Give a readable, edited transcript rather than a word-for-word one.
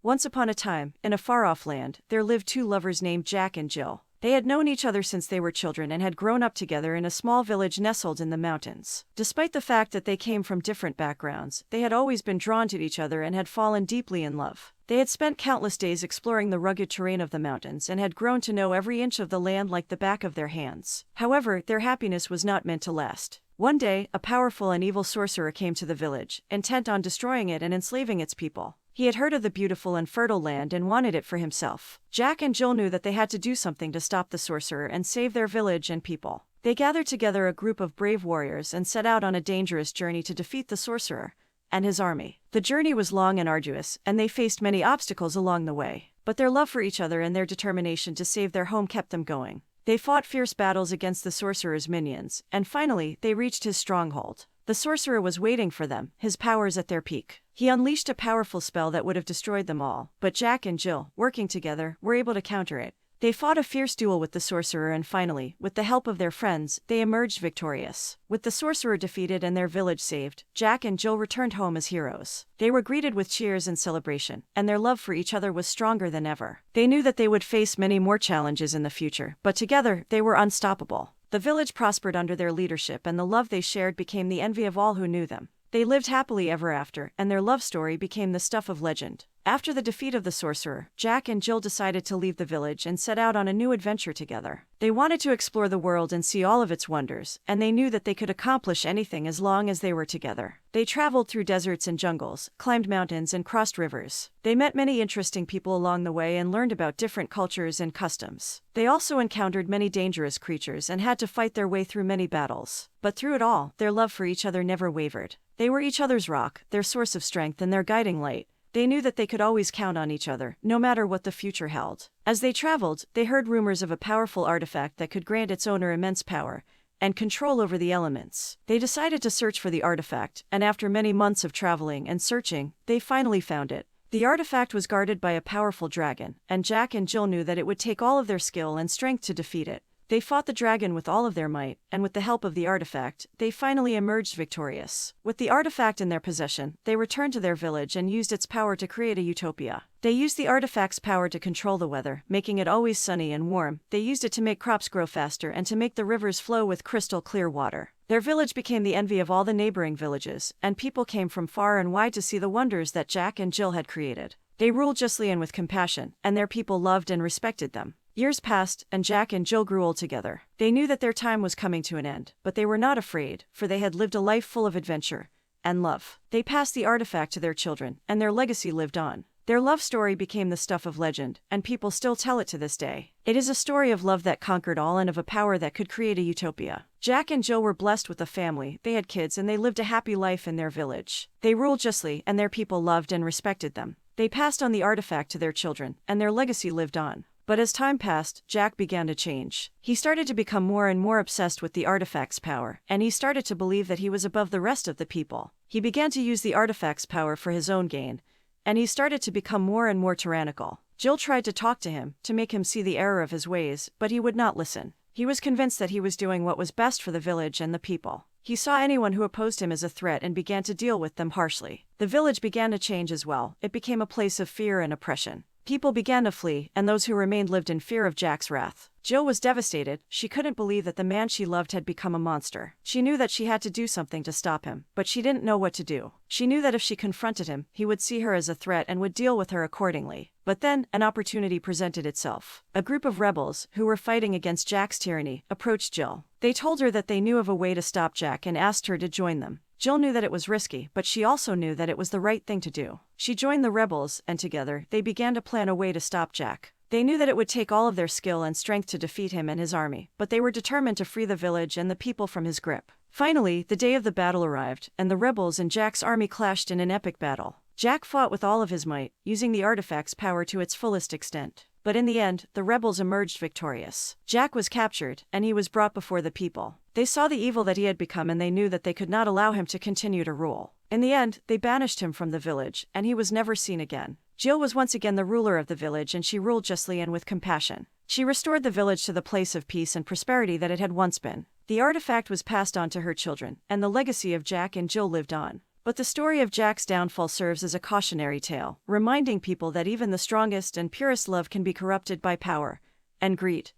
Once upon a time, in a far-off land, there lived two lovers named Jack and Jill. They had known each other since they were children and had grown up together in a small village nestled in the mountains. Despite the fact that they came from different backgrounds, they had always been drawn to each other and had fallen deeply in love. They had spent countless days exploring the rugged terrain of the mountains and had grown to know every inch of the land like the back of their hands. However, their happiness was not meant to last. One day, a powerful and evil sorcerer came to the village, intent on destroying it and enslaving its people. He had heard of the beautiful and fertile land and wanted it for himself. Jack and Jill knew that they had to do something to stop the sorcerer and save their village and people. They gathered together a group of brave warriors and set out on a dangerous journey to defeat the sorcerer and his army. The journey was long and arduous, and they faced many obstacles along the way. But their love for each other and their determination to save their home kept them going. They fought fierce battles against the sorcerer's minions, and finally, they reached his stronghold. The sorcerer was waiting for them, his powers at their peak. He unleashed a powerful spell that would have destroyed them all, but Jack and Jill, working together, were able to counter it. They fought a fierce duel with the sorcerer and finally, with the help of their friends, they emerged victorious. With the sorcerer defeated and their village saved, Jack and Jill returned home as heroes. They were greeted with cheers and celebration, and their love for each other was stronger than ever. They knew that they would face many more challenges in the future, but together, they were unstoppable. The village prospered under their leadership and the love they shared became the envy of all who knew them. They lived happily ever after, and their love story became the stuff of legend. After the defeat of the sorcerer, Jack and Jill decided to leave the village and set out on a new adventure together. They wanted to explore the world and see all of its wonders, and they knew that they could accomplish anything as long as they were together. They traveled through deserts and jungles, climbed mountains and crossed rivers. They met many interesting people along the way and learned about different cultures and customs. They also encountered many dangerous creatures and had to fight their way through many battles. But through it all, their love for each other never wavered. They were each other's rock, their source of strength and their guiding light. They knew that they could always count on each other, no matter what the future held. As they traveled, they heard rumors of a powerful artifact that could grant its owner immense power and control over the elements. They decided to search for the artifact, and after many months of traveling and searching, they finally found it. The artifact was guarded by a powerful dragon, and Jack and Jill knew that it would take all of their skill and strength to defeat it. They fought the dragon with all of their might, and with the help of the artifact, they finally emerged victorious. With the artifact in their possession, they returned to their village and used its power to create a utopia. They used the artifact's power to control the weather, making it always sunny and warm. They used it to make crops grow faster and to make the rivers flow with crystal clear water. Their village became the envy of all the neighboring villages, and people came from far and wide to see the wonders that Jack and Jill had created. They ruled justly and with compassion, and their people loved and respected them. Years passed, and Jack and Jill grew old together. They knew that their time was coming to an end, but they were not afraid, for they had lived a life full of adventure and love. They passed the artifact to their children, and their legacy lived on. Their love story became the stuff of legend, and people still tell it to this day. It is a story of love that conquered all and of a power that could create a utopia. Jack and Jill were blessed with a family, they had kids and they lived a happy life in their village. They ruled justly, and their people loved and respected them. They passed on the artifact to their children, and their legacy lived on. But as time passed, Jack began to change. He started to become more and more obsessed with the artifact's power, and he started to believe that he was above the rest of the people. He began to use the artifact's power for his own gain, and he started to become more and more tyrannical. Jill tried to talk to him, to make him see the error of his ways, but he would not listen. He was convinced that he was doing what was best for the village and the people. He saw anyone who opposed him as a threat and began to deal with them harshly. The village began to change as well. It became a place of fear and oppression. People began to flee, and those who remained lived in fear of Jack's wrath. Jill was devastated. She couldn't believe that the man she loved had become a monster. She knew that she had to do something to stop him, but she didn't know what to do. She knew that if she confronted him, he would see her as a threat and would deal with her accordingly. But then, an opportunity presented itself. A group of rebels, who were fighting against Jack's tyranny, approached Jill. They told her that they knew of a way to stop Jack and asked her to join them. Jill knew that it was risky, but she also knew that it was the right thing to do. She joined the rebels, and together, they began to plan a way to stop Jack. They knew that it would take all of their skill and strength to defeat him and his army, but they were determined to free the village and the people from his grip. Finally, the day of the battle arrived, and the rebels and Jack's army clashed in an epic battle. Jack fought with all of his might, using the artifact's power to its fullest extent. But in the end, the rebels emerged victorious. Jack was captured, and he was brought before the people. They saw the evil that he had become and they knew that they could not allow him to continue to rule. In the end, they banished him from the village, and he was never seen again. Jill was once again the ruler of the village, and she ruled justly and with compassion. She restored the village to the place of peace and prosperity that it had once been. The artifact was passed on to her children, and the legacy of Jack and Jill lived on. But the story of Jack's downfall serves as a cautionary tale, reminding people that even the strongest and purest love can be corrupted by power and greed.